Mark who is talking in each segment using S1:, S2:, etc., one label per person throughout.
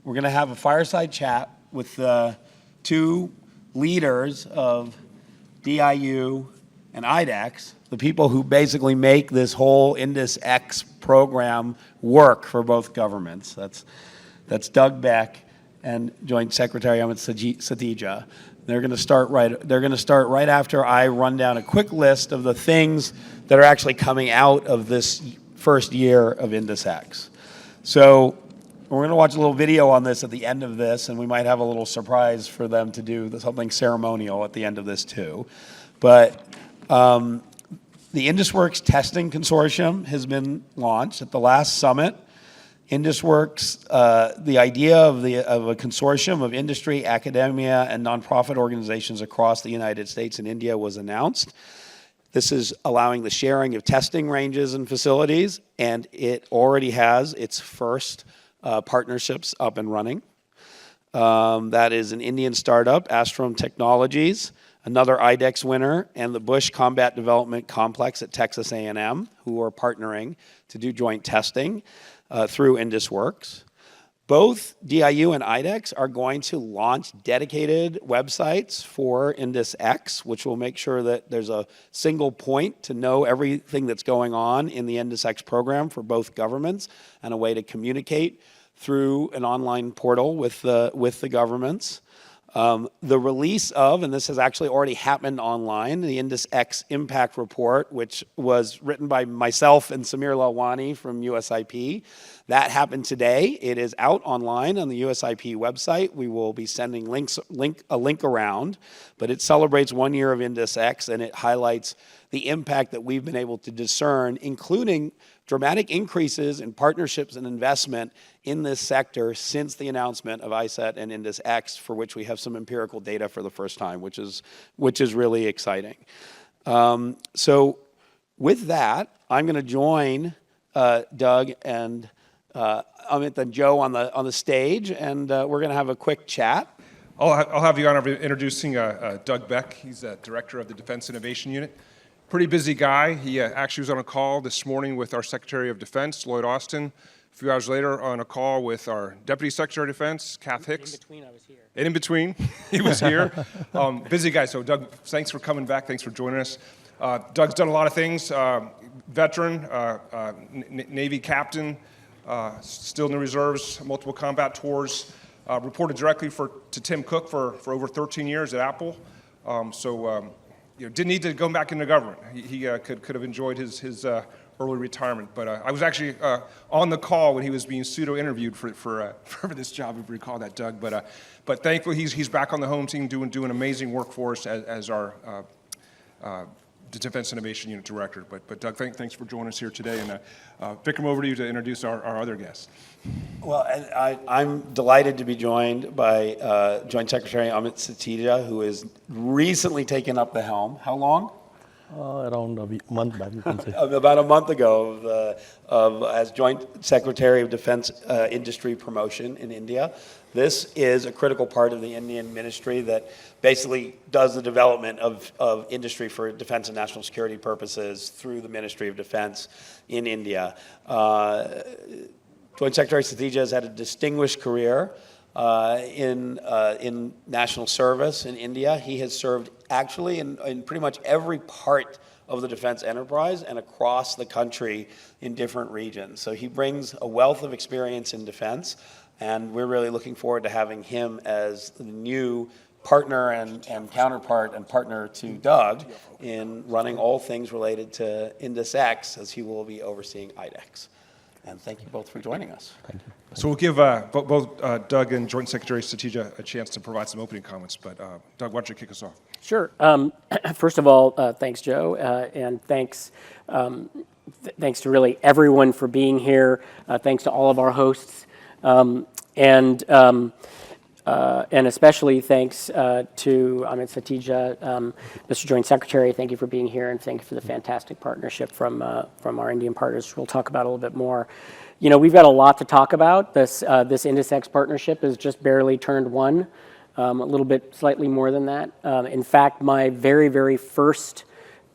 S1: we're going to have a fireside chat with the two leaders of DIU and INDUS-X, the people who basically make this whole INDUS-X program work for both governments. That's Doug Beck and Joint Secretary Amit Satija. They're going to start right after I run down a quick list of the things that are actually coming out of this first year of INDUS-X. So we're going to watch a little video on this at the end of this, and we might have a little surprise for them to do something ceremonial at the end of this too. But the INDUS-Works Testing Consortium has been launched at the last summit. INDUS-Works, the idea of a consortium of industry, academia, and nonprofit organizations across the United States and India was announced. This is allowing the sharing of testing ranges and facilities, and it already has its first partnerships up and running. That is an Indian startup, Astrom Technologies, another IDEX winner, and the Bush Combat Development Complex at Texas A&M, who are partnering to do joint testing through INDUS-Works. Both DIU and IDEX are going to launch dedicated websites for INDUS-X, which will make sure that there's a single point to know everything that's going on in the INDUS-X program for both governments, and a way to communicate through an online portal with the governments. The release of, and this has actually already happened online, the INDUS-X Impact Report, which was written by myself and Samir Lalwani from USIP. That happened today. It is out online on the USIP website. We will be sending a link around, but it celebrates 1 year of INDUS-X, and it highlights the impact that we've been able to discern, including dramatic increases in partnerships and investment in this sector since the announcement of ISET and INDUS-X, for which we have some empirical data for the first time, which is really exciting. So with that, I'm going to join Doug and Amit and Joe on the stage, and we're going to have a quick chat.
S2: I'll have the honor of introducing Doug Beck. He's Director of the Defense Innovation Unit. Pretty busy guy. He actually was on a call this morning with our Secretary of Defense, Lloyd Austin. A few hours later, on a call with our Deputy Secretary of Defense, Kath Hicks.
S3: In between, I was here.
S2: And in between, he was here. Busy guy. So Doug, thanks for coming back. Thanks for joining us. Doug's done a lot of things. Veteran, Navy captain, still in the reserves, multiple combat tours. Reported directly to Tim Cook for over 13 years at Apple. Didn't need to go back into government. He could have enjoyed his early retirement. But I was actually on the call when he was being pseudo-interviewed for this job, if you recall that, Doug. But thankfully he's back on the home team doing amazing work for us as our Defense Innovation Unit Director. But Doug, thanks for joining us here today. And Vikram, over to you to introduce our other guests.
S1: Well, I'm delighted to be joined by Joint Secretary Amit Satija, who has recently taken up the helm. How long?
S4: Around a month back, you can say.
S1: About a month ago as Joint Secretary of Defense Industry Promotion in India. This is a critical part of the Indian ministry that basically does the development of industry for defense and national security purposes through the Ministry of Defense in India. Joint Secretary Satija has had a distinguished career in national service in India. He has served actually in pretty much every part of the defense enterprise and across the country in different regions. So he brings a wealth of experience in defense, and we're really looking forward to having him as the new partner and counterpart and partner to Doug in running all things related to INDUS-X, as he will be overseeing IDEX. And thank you both for joining us.
S4: Thank you.
S2: So we'll give both Doug and Joint Secretary Satija a chance to provide some opening comments. But Doug, why don't you kick us off?
S3: Sure. First of all, thanks, Joe, and thanks to really everyone for being here. Thanks to all of our hosts, and especially thanks to Amit Satija, Mr. Joint Secretary. Thank you for being here, and thank you for the fantastic partnership from our Indian partners. We'll talk about a little bit more. You know, we've got a lot to talk about. This INDUS-X partnership has just barely turned one, a little bit slightly more than that. In fact, my very, very first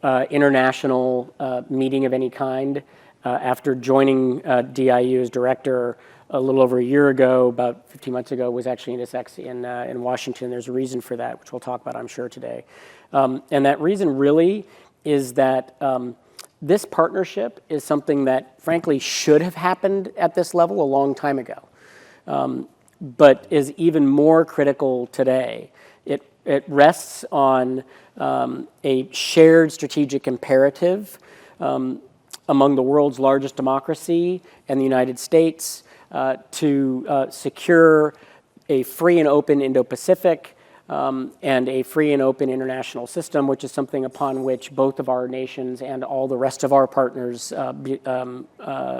S3: international meeting of any kind after joining DIU as director a little over a year ago, about 15 months ago, was actually INDUS-X in Washington. There's a reason for that, which we'll talk about, I'm sure, today. And that reason really is that this partnership is something that, frankly, should have happened at this level a long time ago, but is even more critical today. It rests on a shared strategic imperative among the world's largest democracy and the United States to secure a free and open Indo-Pacific and a free and open international system, which is something upon which both of our nations and all the rest of our partners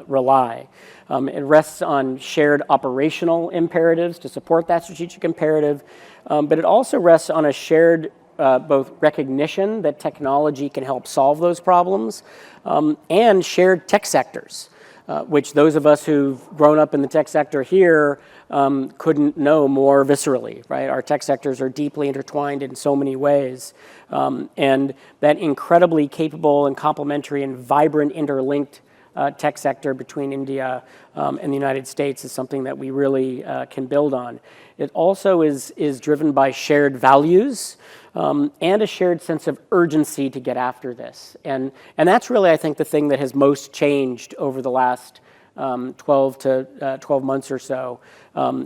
S3: rely. It rests on shared operational imperatives to support that strategic imperative, but it also rests on a shared both recognition that technology can help solve those problems and shared tech sectors, which those of us who've grown up in the tech sector here couldn't know more viscerally, right? Our tech sectors are deeply intertwined in so many ways. And that incredibly capable and complementary and vibrant interlinked tech sector between India and the United States is something that we really can build on. It also is driven by shared values and a shared sense of urgency to get after this. And that's really, I think, the thing that has most changed over the last 12 months or so,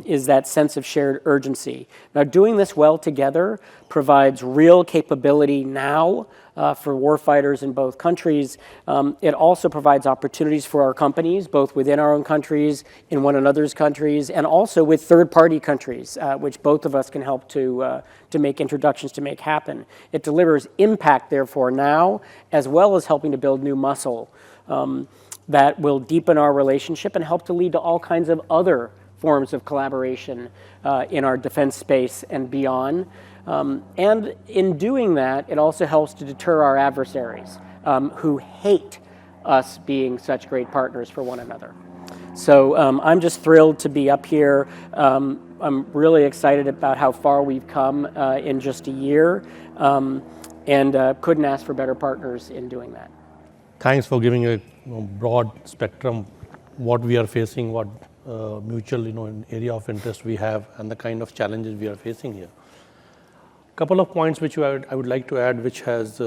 S3: is that sense of shared urgency. Now, doing this well together provides real capability now for warfighters in both countries. It also provides opportunities for our companies, both within our own countries, in one another's countries, and also with third-party countries, which both of us can help to make introductions to make happen. It delivers impact, therefore, now, as well as helping to build new muscle that will deepen our relationship and help to lead to all kinds of other forms of collaboration in our defense space and beyond. And in doing that, it also helps to deter our adversaries who hate us being such great partners for one another. So I'm just thrilled to be up here. I'm really excited about how far we've come in just a year, and couldn't ask for better partners in doing that.
S4: Thanks for giving a broad spectrum, what we are facing, what mutual area of interest we have, and the kind of challenges we are facing here. A couple of points which I would like to add, which has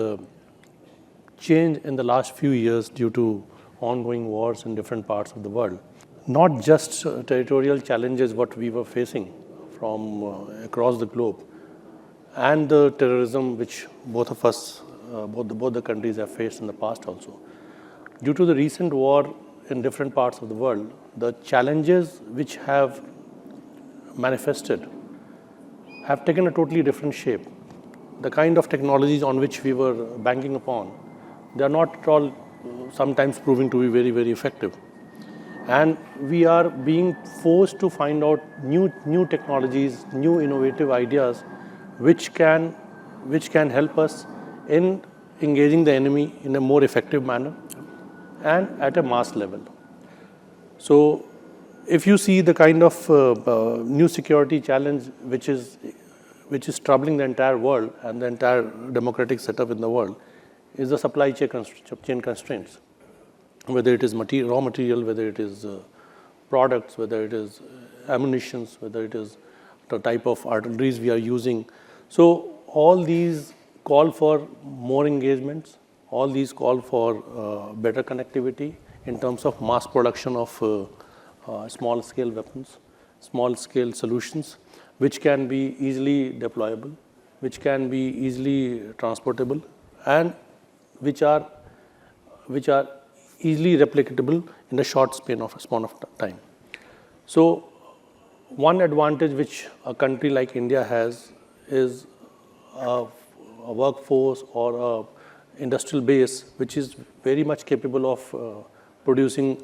S4: changed in the last few years due to ongoing wars in different parts of the world. Not just territorial challenges what we were facing from across the globe, and the terrorism which both of us, both the countries have faced in the past also. Due to the recent war in different parts of the world, the challenges which have manifested have taken a totally different shape. The kind of technologies on which we were banking upon, they are not at all sometimes proving to be very, very effective. And we are being forced to find out new technologies, new innovative ideas, which can help us in engaging the enemy in a more effective manner and at a mass level. So if you see the kind of new security challenge which is troubling the entire world and the entire democratic setup in the world, is the supply chain constraints. Whether it is raw material, whether it is products, whether it is ammunitions, whether it is the type of artilleries we are using. So all these call for more engagements, all these call for better connectivity in terms of mass production of small-scale weapons, small-scale solutions, which can be easily deployable, which can be easily transportable, and which are easily replicatable in a short span of time. So one advantage which a country like India has is a workforce or a industrial base which is very much capable of producing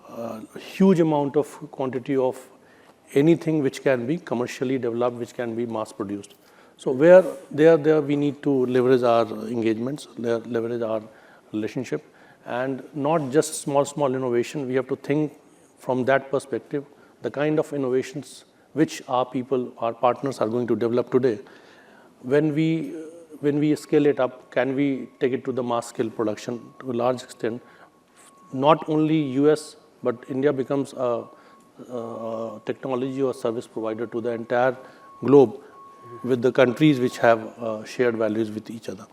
S4: a huge amount of quantity of anything which can be commercially developed, which can be mass produced. So where there we need to leverage our engagements, leverage our relationship, and not just small innovation. We have to think from that perspective, the kind of innovations which our partners are going to develop today. When we scale it up, can we take it to the mass scale production to a large extent? Not only US, but India becomes a technology or service provider to the entire globe with the countries which have shared values with each other.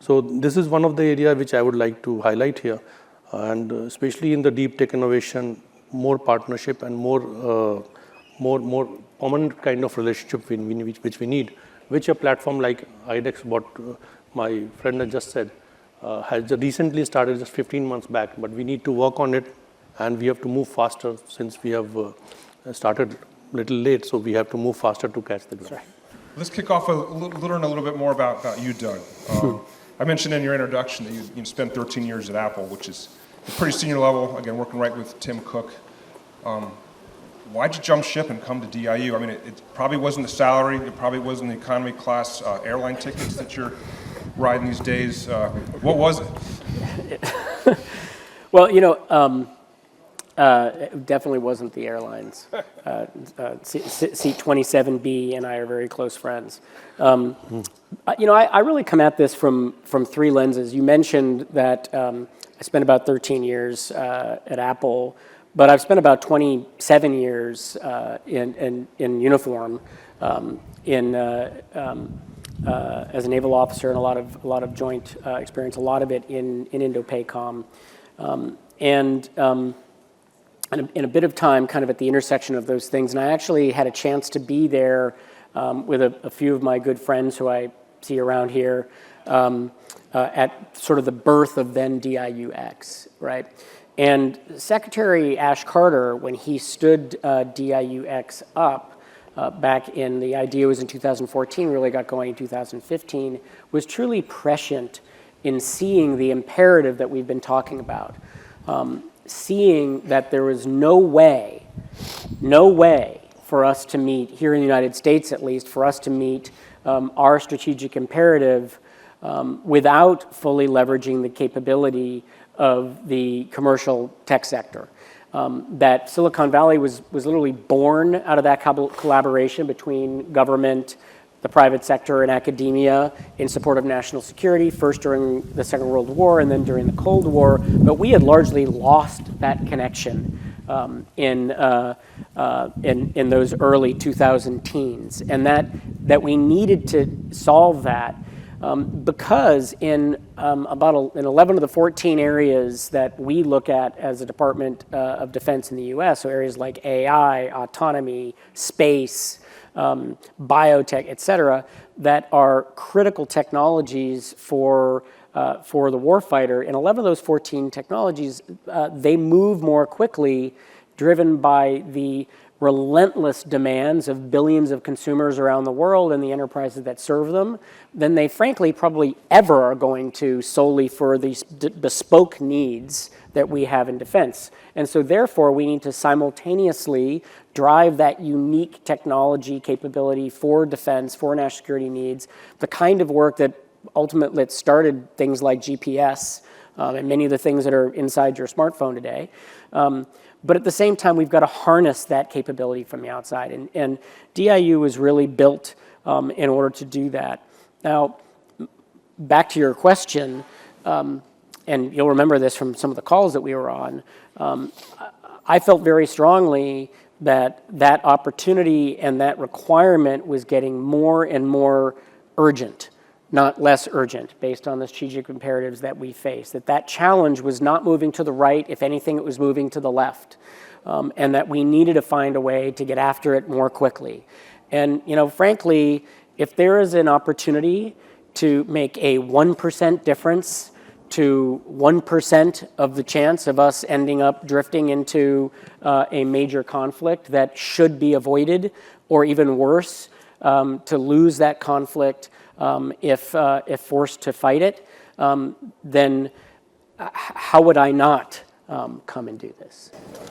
S4: So this is one of the area which I would like to highlight here, and especially in the deep tech innovation, more partnership and more permanent kind of relationship which we need, which a platform like IDEX, what my friend has just said, has recently started just 15 months back, but we need to work on it, and we have to move faster since we have started a little late, so we have to move faster to catch the ground.
S2: Let's kick off learn a little bit more about you, Doug. I mentioned in your introduction that you spent 13 years at Apple, which is a pretty senior level, again, working right with Tim Cook. Why'd you jump ship and come to DIU? I mean, it probably wasn't the salary, it probably wasn't the economy class airline tickets that you're riding these days. What was it?
S3: Well, it definitely wasn't the airlines. Seat 27B and I are very close friends. I really come at this from three lenses. You mentioned that I spent about 13 years at Apple, but I've spent about 27 years in uniform, as a naval officer, and a lot of joint experience. A lot of it in Indo-PACOM, and a bit of time kind of at the intersection of those things. And I actually had a chance to be there with a few of my good friends who I see around here at sort of the birth of then DIU-X, right? And Secretary Ash Carter, when he stood DIU-X up back in the idea was in 2014, really got going in 2015, was truly prescient in seeing the imperative that we've been talking about. Seeing that there was no way for us to meet, here in the United States at least, for us to meet our strategic imperative without fully leveraging the capability of the commercial tech sector. That Silicon Valley was literally born out of that collaboration between government, the private sector, and academia in support of national security, first during the Second World War and then during the Cold War. But we had largely lost that connection in those early 2000 teens, and that we needed to solve that because in 11 of the 14 areas that we look at as a Department of Defense in the U.S., so areas like AI, autonomy, space, biotech, et cetera, that are critical technologies for the warfighter. In 11 of those 14 technologies, they move more quickly, driven by the relentless demands of billions of consumers around the world and the enterprises that serve them, than they frankly probably ever are going to solely for these bespoke needs that we have in defense. And so therefore, we need to simultaneously drive that unique technology capability for defense, for national security needs, the kind of work that ultimately started things like GPS and many of the things that are inside your smartphone today. But at the same time, we've got to harness that capability from the outside. And DIU was really built in order to do that. Now, back to your question, and you'll remember this from some of the calls that we were on, I felt very strongly that that opportunity and that requirement was getting more and more urgent, not less urgent, based on the strategic imperatives that we face. That challenge was not moving to the right. If anything, it was moving to the left. And that we needed to find a way to get after it more quickly. And, frankly, if there is an opportunity to make a 1% difference to 1% of the chance of us ending up drifting into a major conflict that should be avoided, or even worse, to lose that conflict if forced to fight it, then how would I not come and do this?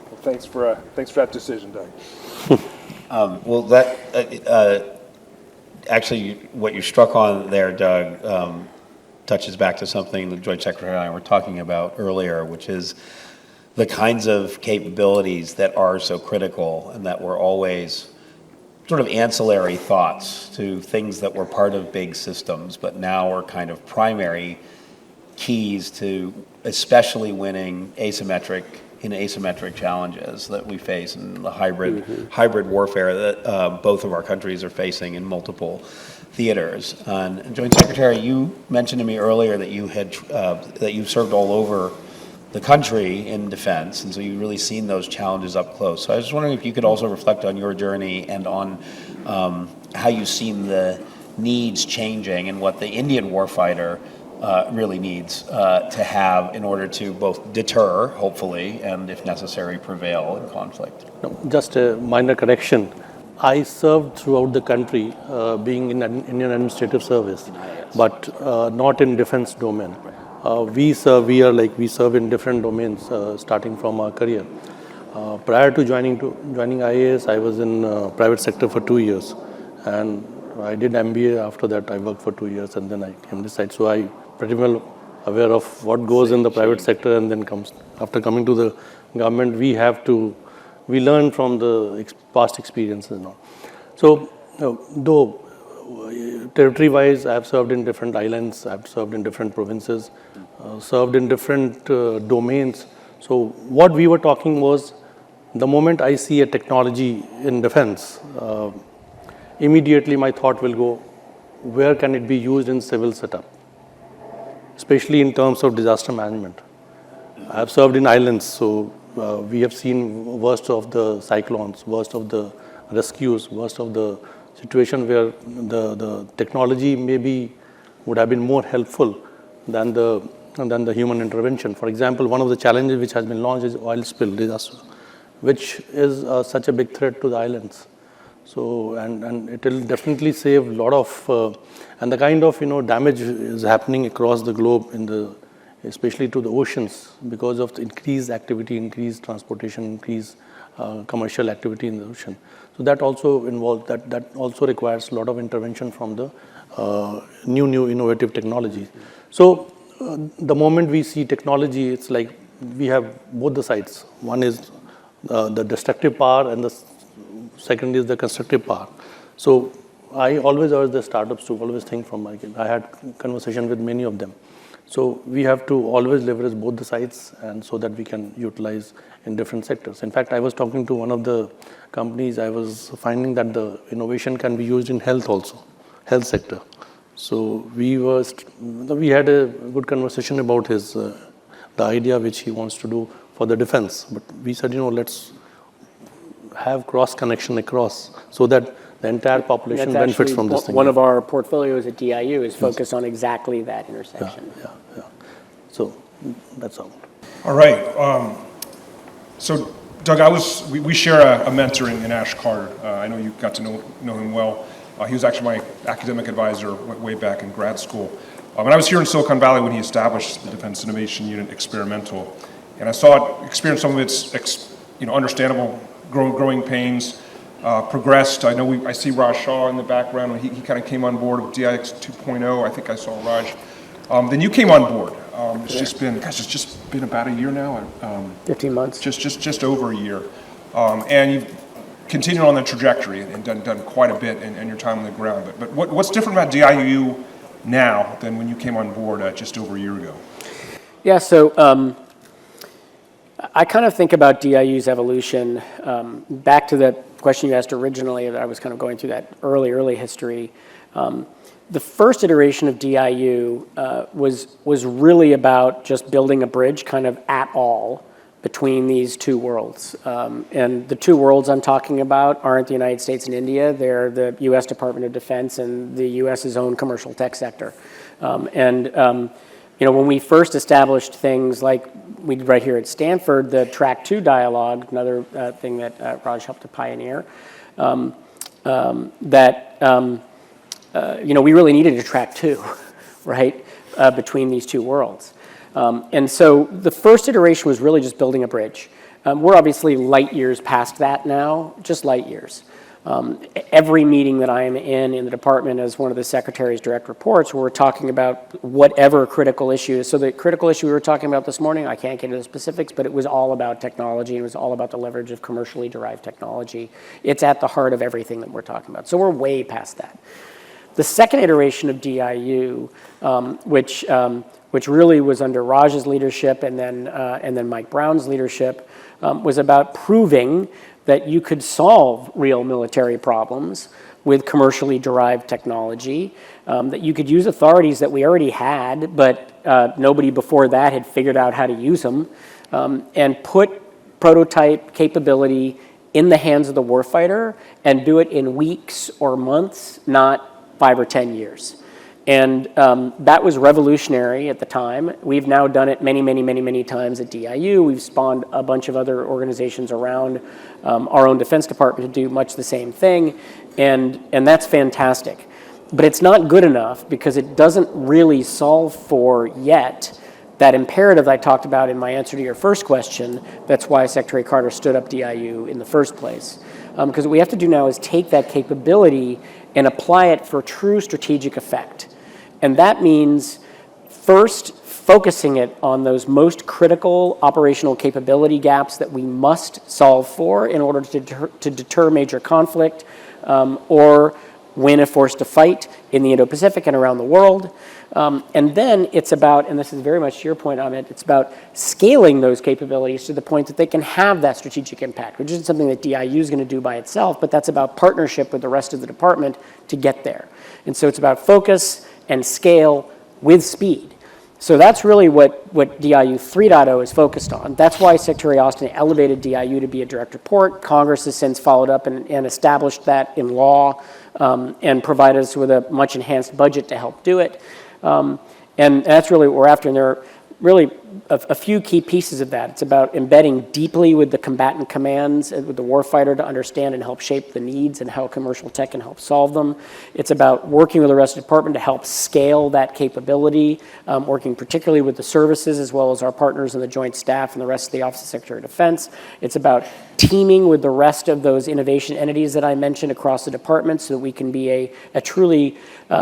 S2: Well, thanks for that decision, Doug.
S1: Well, that actually, what you struck on there, Doug, touches back to something the Joint Secretary and I were talking about earlier, which is the kinds of capabilities that are so critical and that were always sort of ancillary thoughts to things that were part of big systems, but now are kind of primary keys to especially winning asymmetric in asymmetric challenges that we face in the hybrid warfare that both of our countries are facing in multiple theaters. And Joint Secretary, you mentioned to me earlier that you've served all over the country in defense, and so you've really seen those challenges up close. So I was just wondering if you could also reflect on your journey and on how you've seen the needs changing and what the Indian warfighter really needs to have in order to both deter, hopefully, and if necessary, prevail in conflict.
S4: No, just a minor correction. I served throughout the country, being in Indian Administrative Service, but not in defense domain. We serve in different domains, starting from our career. Prior to joining IAS, I was in private sector for 2 years, and I did MBA. After that, I worked for 2 years, and then I came this side. So I pretty well aware of what goes in the private sector, and then after coming to the government, we learn from the past experiences now. So though territory-wise, I have served in different islands, I have served in different provinces, served in different domains. So what we were talking was, the moment I see a technology in defense, immediately my thought will go, where can it be used in civil setup, especially in terms of disaster management. I have served in islands, so we have seen worst of the cyclones, worst of the rescues, worst of the situation where the technology maybe would have been more helpful than the human intervention. For example, one of the challenges which has been launched is oil spill disaster, which is such a big threat to the islands. So, and it will definitely save a lot of, and the kind of, damage is happening across the globe especially to the oceans because of the increased activity, increased transportation, increased commercial activity in the ocean. So that also that also requires a lot of intervention from the new innovative technologies. So the moment we see technology, it's like we have both the sides. One is the destructive power, and the second is the constructive power. So I always urge the startups to always think from I had conversation with many of them. So we have to always leverage both the sides, and so that we can utilize in different sectors. In fact, I was talking to one of the companies, I was finding that the innovation can be used in health also, health sector. So we had a good conversation about the idea which he wants to do for the defense. But we said, let's have cross connection across so that the entire population benefits from this thing.
S3: One of our portfolios at DIU is focused on exactly that intersection.
S4: Yeah. So that's all.
S2: All right. So Doug, we share a mentor in Ash Carter. I know you got to know him well. He was actually my academic advisor way back in grad school. And I was here in Silicon Valley when he established the Defense Innovation Unit Experimental. And I experienced some of its understandable growing pains. Progressed. I see Raj Shah in the background. He kind of came on board with DIX 2.0. I think I saw Raj. Then you came on board. It's just been about a year now.
S3: 15 months.
S2: Just over a year. And you've continued on the trajectory and done quite a bit in your time on the ground. But what's different about DIU now than when you came on board just over a year ago?
S3: Yeah, so I kind of think about DIU's evolution back to the question you asked originally. I was kind of going through that early history. The first iteration of DIU was really about just building a bridge kind of at all between these two worlds. And the two worlds I'm talking about aren't the United States and India. They're the U.S. Department of Defense and the U.S.'s own commercial tech sector. When we first established things like we did right here at Stanford, the Track 2 dialogue, another thing that Raj helped to pioneer, we really needed a Track 2, right, between these two worlds. And so the first iteration was really just building a bridge. We're obviously light years past that now, just light years. Every meeting that I am in the department as one of the secretary's direct reports, we're talking about whatever critical issue is. So the critical issue we were talking about this morning, I can't get into the specifics, but it was all about technology. It was all about the leverage of commercially derived technology. It's at the heart of everything that we're talking about. So we're way past that. The second iteration of DIU, which really was under Raj's leadership and then Mike Brown's leadership, was about proving that you could solve real military problems with commercially derived technology, that you could use authorities that we already had, but nobody before that had figured out how to use them, and put prototype capability in the hands of the warfighter and do it in weeks or months, not 5 or 10 years. And that was revolutionary at the time. We've now done it many, many, many, many times at DIU. We've spawned a bunch of other organizations around our own Defense Department to do much the same thing, and that's fantastic. But it's not good enough because it doesn't really solve for yet that imperative I talked about in my answer to your first question. That's why Secretary Carter stood up DIU in the first place. Because what we have to do now is take that capability and apply it for true strategic effect. And that means first focusing it on those most critical operational capability gaps that we must solve for in order to deter major conflict or win a force to fight in the Indo-Pacific and around the world. And then it's about, and this is very much to your point, Amit, it's about scaling those capabilities to the point that they can have that strategic impact, which isn't something that DIU is going to do by itself, but that's about partnership with the rest of the department to get there. And so it's about focus and scale with speed. So that's really what DIU 3.0 is focused on. That's why Secretary Austin elevated DIU to be a direct report. Congress has since followed up and established that in law and provided us with a much enhanced budget to help do it. And that's really what we're after. And there are really a few key pieces of that. It's about embedding deeply with the combatant commands, with the warfighter to understand and help shape the needs and how commercial tech can help solve them. It's about working with the rest of the department to help scale that capability, working particularly with the services as well as our partners in the Joint Staff and the rest of the Office of Secretary of Defense. It's about teaming with the rest of those innovation entities that I mentioned across the department so that we can be a truly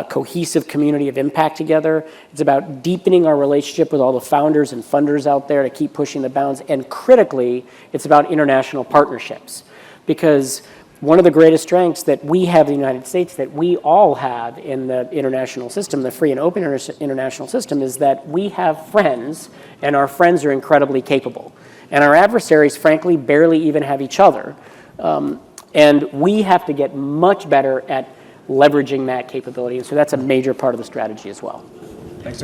S3: cohesive community of impact together. It's about deepening our relationship with all the founders and funders out there to keep pushing the bounds. And critically, it's about international partnerships. Because one of the greatest strengths that we have in the United States, that we all have in the international system, the free and open international system, is that we have friends, and our friends are incredibly capable. And our adversaries, frankly, barely even have each other. And we have to get much better at leveraging that capability. And so that's a major part of the strategy as well.
S2: Thanks.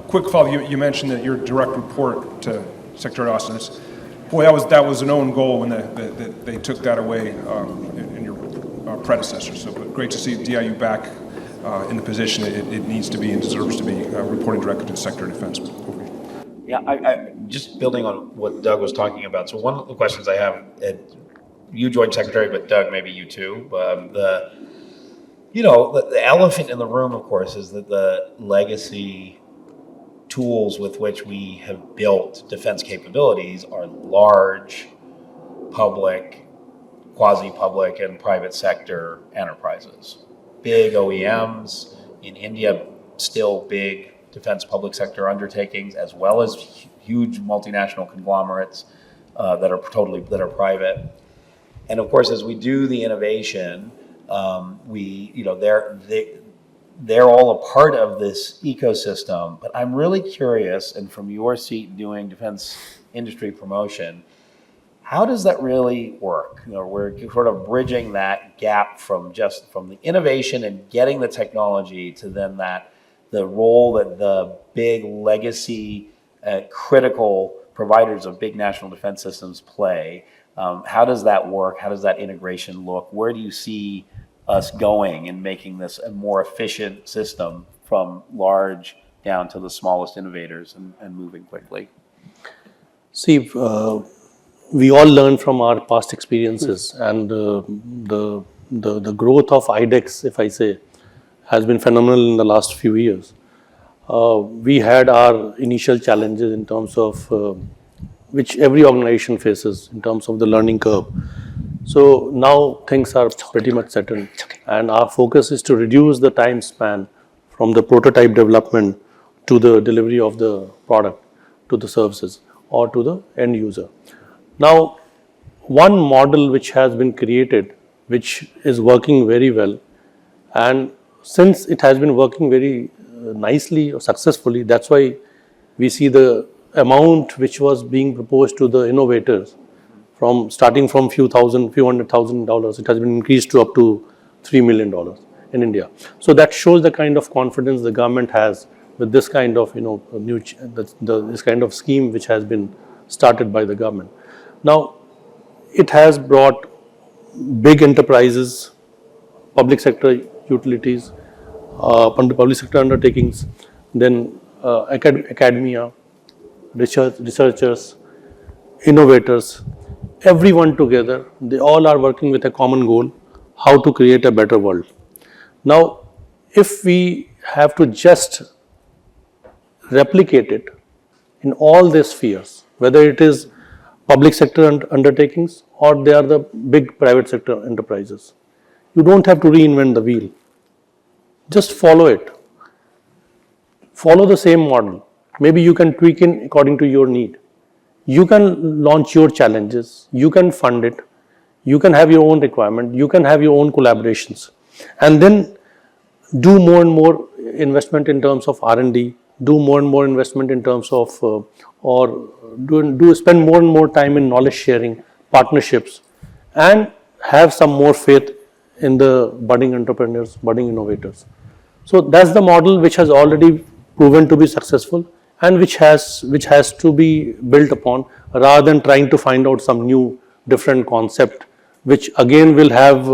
S2: Quick follow. You mentioned that your direct report to Secretary Austin. Boy, that was an own goal when they took that away in your predecessor. So great to see DIU back in the position it needs to be and deserves to be, reporting directly to the Secretary of Defense. Over.
S5: Yeah, I just building on what Doug was talking about. So one of the questions I have, you joined Secretary, but Doug, maybe you too. The elephant in the room, of course, is that the legacy tools with which we have built defense capabilities are large, public, quasi-public, and private sector enterprises. Big OEMs in India, still big defense public sector undertakings, as well as huge multinational conglomerates that are private. And of course, as we do the innovation, they're all a part of this ecosystem. But I'm really curious, and from your seat doing defense industry promotion, how does that really work? We're sort of bridging that gap from the innovation and getting the technology to then the role that the big legacy critical providers of big national defense systems play. How does that work? How does that integration look? Where do you see us going in making this a more efficient system from large down to the smallest innovators and moving quickly?
S4: See, we all learn from our past experiences, and the growth of IDEX, if I say, has been phenomenal in the last few years. We had our initial challenges in terms of which every organization faces in terms of the learning curve. So now things are pretty much settled, and our focus is to reduce the time span from the prototype development to the delivery of the product to the services or to the end user. Now, one model which has been created, which is working very well, and since it has been working very nicely or successfully, that's why we see the amount which was being proposed to the innovators from starting from few $100,000, it has been increased to up to $3 million in India. So that shows the kind of confidence the government has with this kind of, this kind of scheme which has been started by the government. Now, it has brought big enterprises, public sector utilities, public sector undertakings, then academia, researchers, innovators, everyone together. They all are working with a common goal, how to create a better world. Now, if we have to just replicate it in all these spheres, whether it is public sector undertakings or they are the big private sector enterprises, you don't have to reinvent the wheel. Just follow it. Follow the same model. Maybe you can tweak it according to your need. You can launch your challenges. You can fund it. You can have your own requirement. You can have your own collaborations. And then do more and more investment in terms of R&D. Do more and more investment in terms of, spend more and more time in knowledge sharing, partnerships, and have some more faith in the budding entrepreneurs, budding innovators. So that's the model which has already proven to be successful and which has to be built upon, rather than trying to find out some new different concept which again will have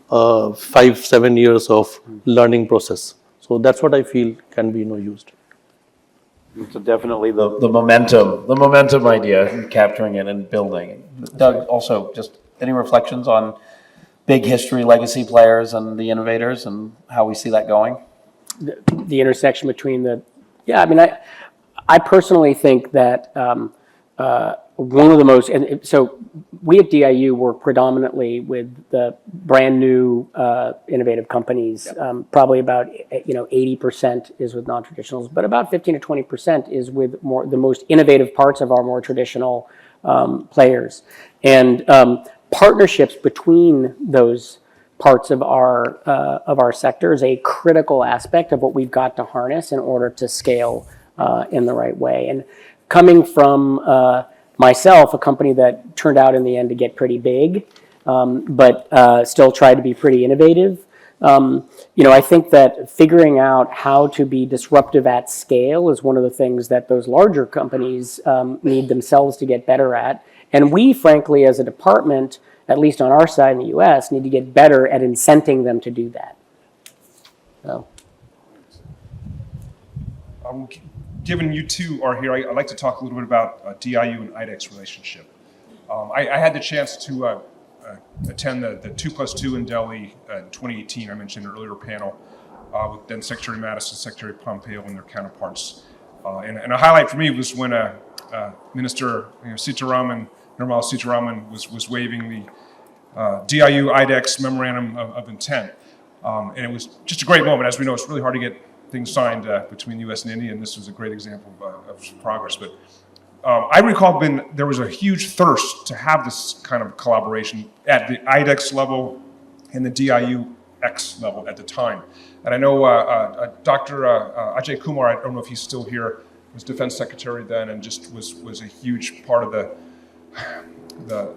S4: 5-7 years of learning process. So that's what I feel can be used.
S5: So definitely the momentum idea, capturing it and building. Doug, also just any reflections on big history legacy players and the innovators and how we see that going?
S3: The intersection between I personally think that one of the most, and so we at DIU work predominantly with the brand new innovative companies. Probably about 80% is with non-traditionals, but about 15 to 20% is with the most innovative parts of our more traditional players. And partnerships between those parts of our sector is a critical aspect of what we've got to harness in order to scale in the right way. And coming from myself, a company that turned out in the end to get pretty big, but still tried to be pretty innovative, I think that figuring out how to be disruptive at scale is one of the things that those larger companies need themselves to get better at. And we, frankly, as a department, at least on our side in the US, need to get better at incenting them to do that. So.
S2: Given you two are here, I'd like to talk a little bit about DIU and IDEX relationship. I had the chance to attend the 2+2 in Delhi in 2018. I mentioned an earlier panel with then Secretary Mattis and Secretary Pompeo and their counterparts. And a highlight for me was when Minister Nirmala Sitaraman was waiving the DIU IDEX Memorandum of Intent. And it was just a great moment. As we know, it's really hard to get things signed between the U.S. and India, and this was a great example of progress. But I recall there was a huge thirst to have this kind of collaboration at the IDEX level and the DIU-X level at the time. And I know Dr. Ajay Kumar, I don't know if he's still here, was Defense Secretary then, and just was a huge part of the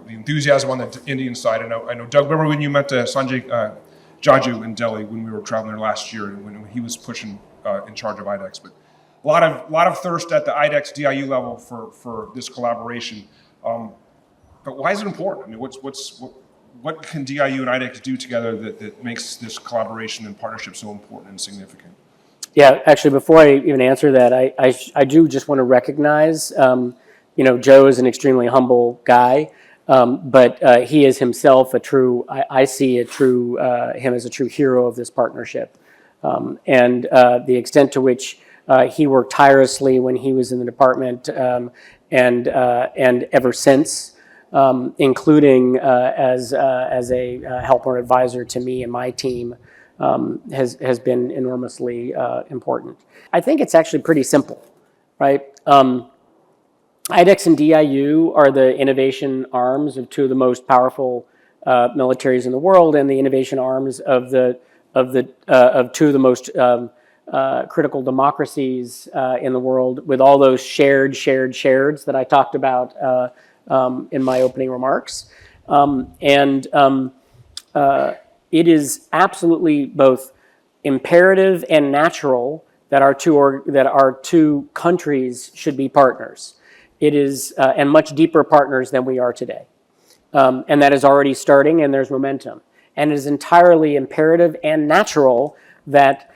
S2: enthusiasm on the Indian side. I know Doug, remember when you met Sanjay Jaju in Delhi when we were traveling there last year, when he was pushing in charge of IDEX. But a lot of thirst at the IDEX DIU level for this collaboration. But why is it important? I mean, what can DIU and IDEX do together that makes this collaboration and partnership so important and significant?
S3: Yeah, actually, before I even answer that, I do just want to recognize, Joe is an extremely humble guy. But he is himself I see him as a true hero of this partnership. And the extent to which he worked tirelessly when he was in the department and ever since, including as a helper and advisor to me and my team, has been enormously important. I think it's actually pretty simple, right? IDEX and DIU are the innovation arms of two of the most powerful militaries in the world and the innovation arms of the of two of the most critical democracies in the world, with all those shareds that I talked about in my opening remarks. It is absolutely both imperative and natural that our two countries should be partners. It is, and much deeper partners than we are today. And that is already starting, and there's momentum. And it is entirely imperative and natural that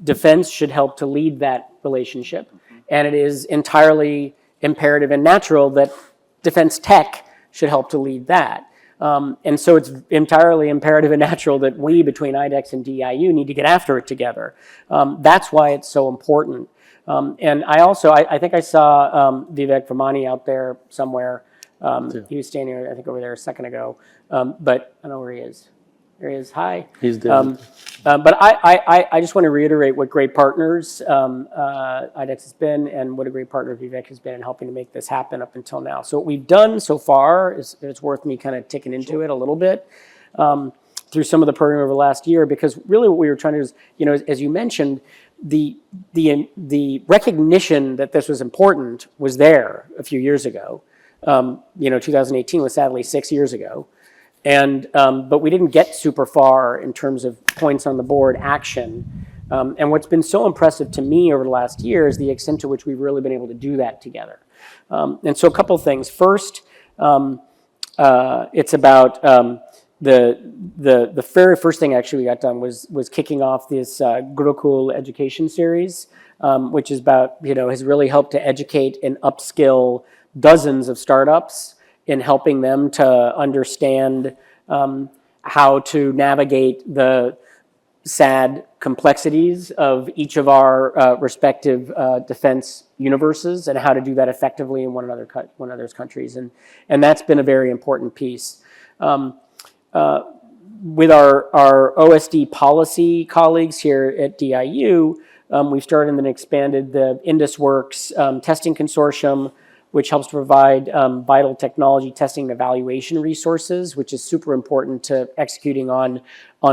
S3: defense should help to lead that relationship. And it is entirely imperative and natural that defense tech should help to lead that. And so it's entirely imperative and natural that we, between IDEX and DIU, need to get after it together. That's why it's so important. And I think I saw Vivek Vamani out there somewhere. He was standing, I think, over there a second ago. But I don't know where he is. There he is. Hi.
S4: He's there.
S3: But I just want to reiterate what great partners IDEX has been, and what a great partner Vivek has been in helping to make this happen up until now. So what we've done so far is it's worth me kind of ticking into it a little bit through some of the programming over the last year, because really what we were trying to do is, as you mentioned, the recognition that this was important was there a few years ago. 2018 was sadly 6 years ago. But we didn't get super far in terms of points on the board action. And what's been so impressive to me over the last year is the extent to which we've really been able to do that together. And so a couple of things. First, it's about the very first thing actually we got done was kicking off this Gurukul education series, which is about, has really helped to educate and upskill dozens of startups in helping them to understand how to navigate the sad complexities of each of our respective defense universes, and how to do that effectively in one another's countries. And that's been a very important piece. With our OSD policy colleagues here at DIU, we've started and then expanded the INDUS-X testing consortium, which helps to provide vital technology testing and evaluation resources, which is super important to executing on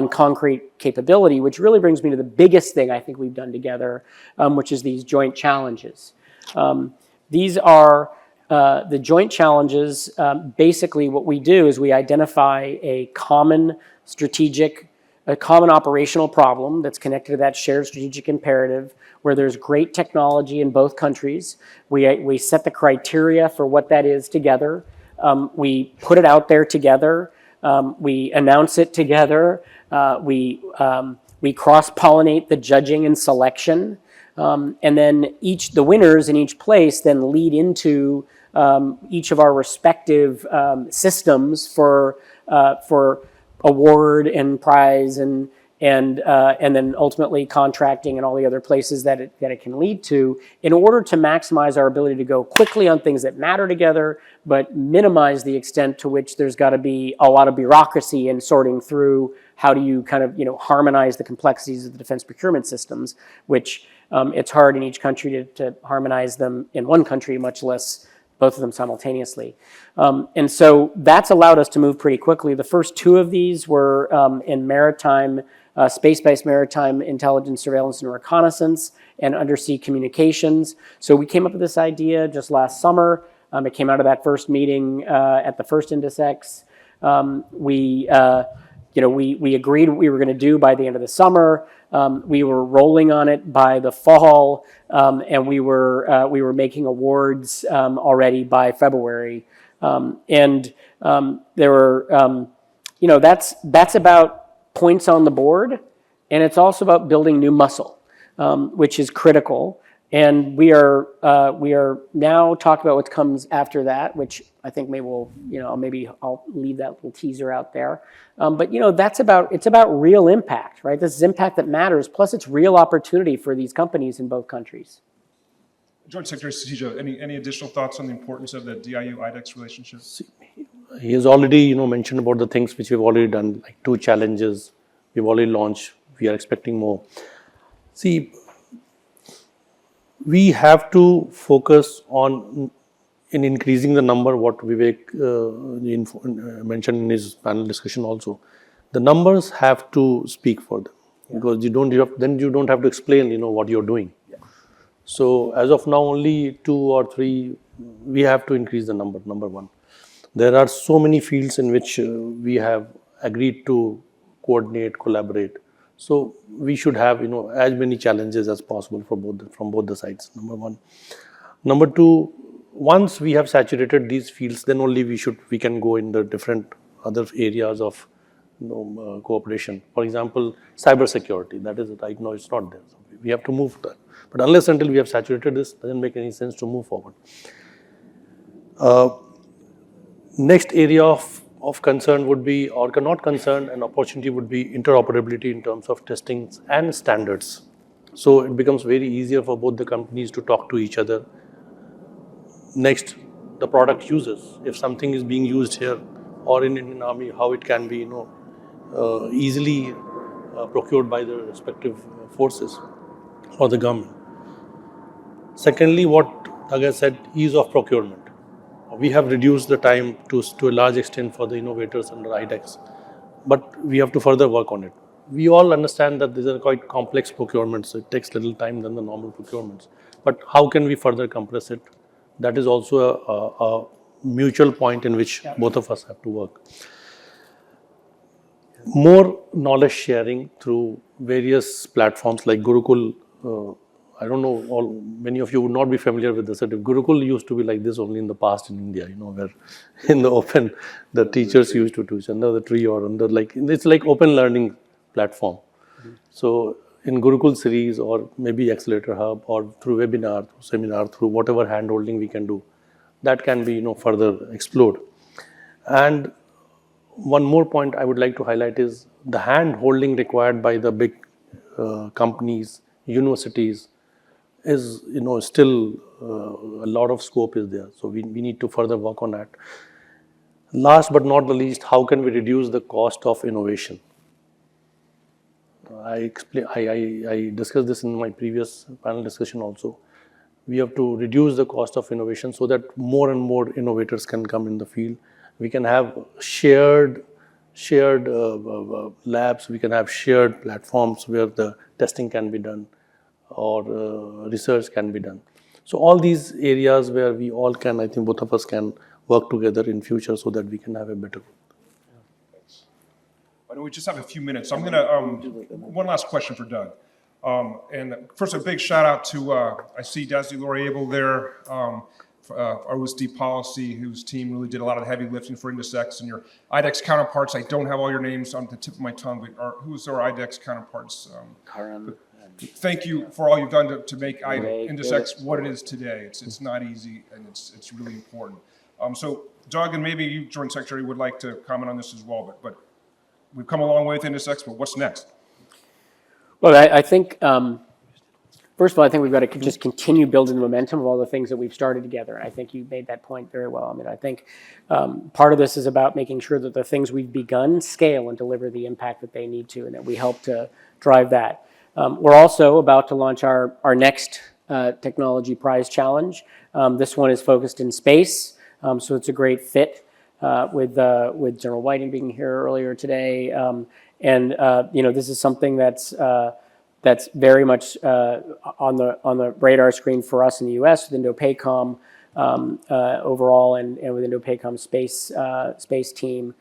S3: concrete capability, which really brings me to the biggest thing I think we've done together, which is these joint challenges. These are the joint challenges. Basically, what we do is we identify a common operational problem that's connected to that shared strategic imperative, where there's great technology in both countries. We set the criteria for what that is together. We put it out there together. We announce it together. We cross-pollinate the judging and selection. And then the winners in each place then lead into each of our respective systems for award and prize and then ultimately contracting and all the other places that it can lead to, in order to maximize our ability to go quickly on things that matter together, but minimize the extent to which there's got to be a lot of bureaucracy in sorting through how do you kind of harmonize the complexities of the defense procurement systems, which it's hard in each country to harmonize them in one country, much less both of them simultaneously. And so that's allowed us to move pretty quickly. The first two of these were in maritime, space-based maritime intelligence, surveillance, and reconnaissance, and undersea communications. So we came up with this idea just last summer. It came out of that first meeting at the first INDUS-X. We agreed what we were going to do by the end of the summer. We were rolling on it by the fall, and we were making awards already by February. There were, that's about points on the board, and it's also about building new muscle, which is critical. And we are now talking about what comes after that, which I think maybe I'll leave that little teaser out there. But it's about real impact, right? This is impact that matters. Plus, it's real opportunity for these companies in both countries.
S2: Joint Secretary Satija, any additional thoughts on the importance of the DIU-IDEX relationship?
S4: He has already, mentioned about the things which we've already done, like 2 challenges we've already launched. We are expecting more. See, we have to focus on in increasing the number, what Vivek mentioned in his panel discussion also, the numbers have to speak for them, because you don't have to explain, what you're doing. So as of now, only 2 or 3, we have to increase the number one. There are so many fields in which we have agreed to coordinate, collaborate. So we should have, as many challenges as possible from both the sides, number one. Number two, once we have saturated these fields, then only we can go in the different other areas of cooperation. For example, cybersecurity, that is right now it's not there. So we have to move to that. But unless until we have saturated this, it doesn't make any sense to move forward. Next area of concern would be, or not concern, an opportunity would be interoperability in terms of testing and standards. So it becomes very easier for both the companies to talk to each other. Next, the product users. If something is being used here or in Indian Army, how it can be, easily procured by the respective forces or the government. Secondly, what Dhaga said, ease of procurement. We have reduced the time to a large extent for the innovators under IDEX, but we have to further work on it. We all understand that these are quite complex procurements, so it takes little time than the normal procurements. But how can we further compress it? That is also a mutual point in which both of us have to work. More knowledge sharing through various platforms like Gurukul. I don't know, many of you would not be familiar with this. Gurukul used to be like this only in the past in India, where in the open, the teachers used to teach under the tree or under it's like open learning platform. So in Gurukul series or maybe Accelerator Hub or through webinar, through seminar, through whatever hand-holding we can do, that can be, further explored. And one more point I would like to highlight is the hand-holding required by the big companies, universities, is still a lot of scope is there. So we need to further work on that. Last but not the least, how can we reduce the cost of innovation? I discussed this in my previous panel discussion also. We have to reduce the cost of innovation so that more and more innovators can come in the field. We can have shared labs. We can have shared platforms where the testing can be done, or research can be done. So all these areas where we all can, I think both of us can work together in future so that we can have a better growth.
S2: I know we just have a few minutes. So I'm going to, one last question for Doug. And first, a big shout out to, I see Desi Lauriable there, our USD policy, whose team really did a lot of the heavy lifting for INDUS-X, and your IDEX counterparts. I don't have all your names on the tip of my tongue, but who's our IDEX counterparts? Thank you for all you've done to make INDUS-X what it is today. It's not easy, and it's really important. So Doug, and maybe you, Joint Secretary, would like to comment on this as well, but we've come a long way with INDUS-X, but what's next?
S3: Well, I think, first of all, I think we've got to just continue building the momentum of all the things that we've started together. I think you made that point very well. I mean, I think part of this is about making sure that the things we've begun scale and deliver the impact that they need to, and that we help to drive that. We're also about to launch our next technology prize challenge. This one is focused in space, so it's a great fit with General Whiting being here earlier today. This is something that's very much on the radar screen for us in the U.S. with INDOPACOM overall, and with INDOPACOM space team.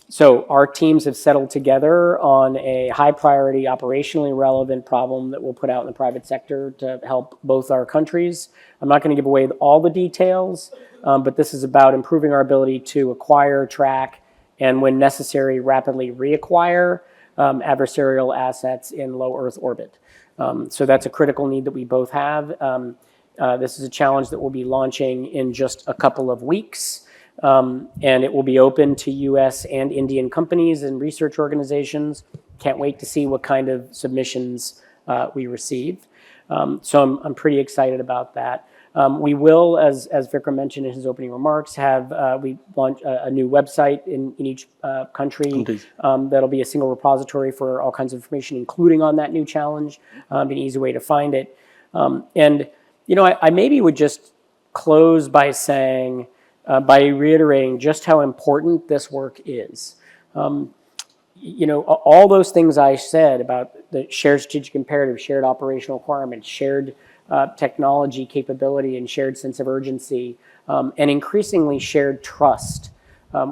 S3: So our teams have settled together on a high priority, operationally relevant problem that we'll put out in the private sector to help both our countries. I'm not going to give away all the details, but this is about improving our ability to acquire, track, and when necessary, rapidly reacquire adversarial assets in low Earth orbit. So that's a critical need that we both have. This is a challenge that we'll be launching in just a couple of weeks. And it will be open to U.S. and Indian companies and research organizations. Can't wait to see what kind of submissions we receive. So I'm pretty excited about that. We will, as Vikram mentioned in his opening remarks, we launch a new website in each country. That'll be a single repository for all kinds of information, including on that new challenge, an easy way to find it. I maybe would just close by saying, by reiterating just how important this work is. all those things I said about the shared strategic imperative, shared operational requirements, shared technology capability, and shared sense of urgency, and increasingly shared trust.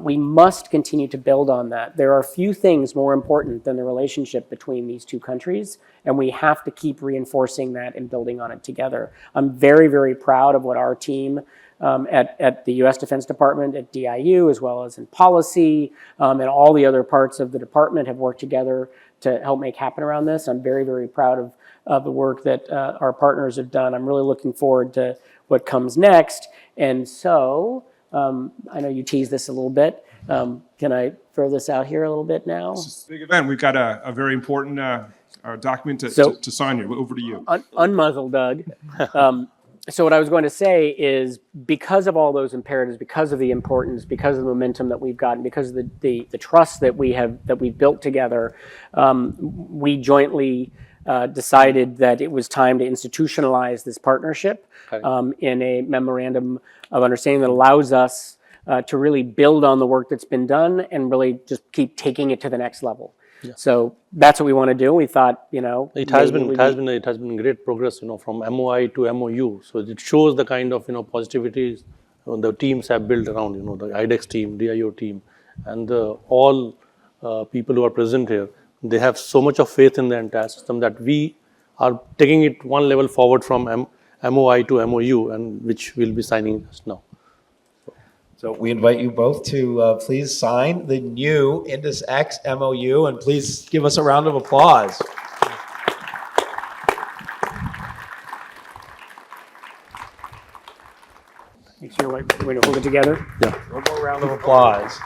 S3: We must continue to build on that. There are few things more important than the relationship between these two countries, and we have to keep reinforcing that and building on it together. I'm very, very proud of what our team at the U.S. Defense Department, at DIU, as well as in policy, and all the other parts of the department have worked together to help make happen around this. I'm very, very proud of the work that our partners have done. I'm really looking forward to what comes next. And so, I know you teased this a little bit. Can I throw this out here a little bit now?
S2: It's a big event. We've got a very important document to sign here. Over to you.
S3: Unmuzzle, Doug. So what I was going to say is, because of all those imperatives, because of the importance, because of the momentum that we've gotten, because of the trust that we've built together, we jointly decided that it was time to institutionalize this partnership in a memorandum of understanding that allows us to really build on the work that's been done and really just keep taking it to the next level. Yeah. So that's what we want to do. We thought,
S4: it has been great progress, from MOI to MOU. So it shows the kind of positivities the teams have built around, the IDEX team, DIO team, and all people who are present here. They have so much of faith in the entire system that we are taking it one level forward from MOI to MOU, and which we'll be signing just now.
S1: So we invite you both to please sign the new INDUS-X MOU, and please give us a round of applause.
S3: Make sure we're going to hold it together.
S4: Yeah.
S1: One more round of applause.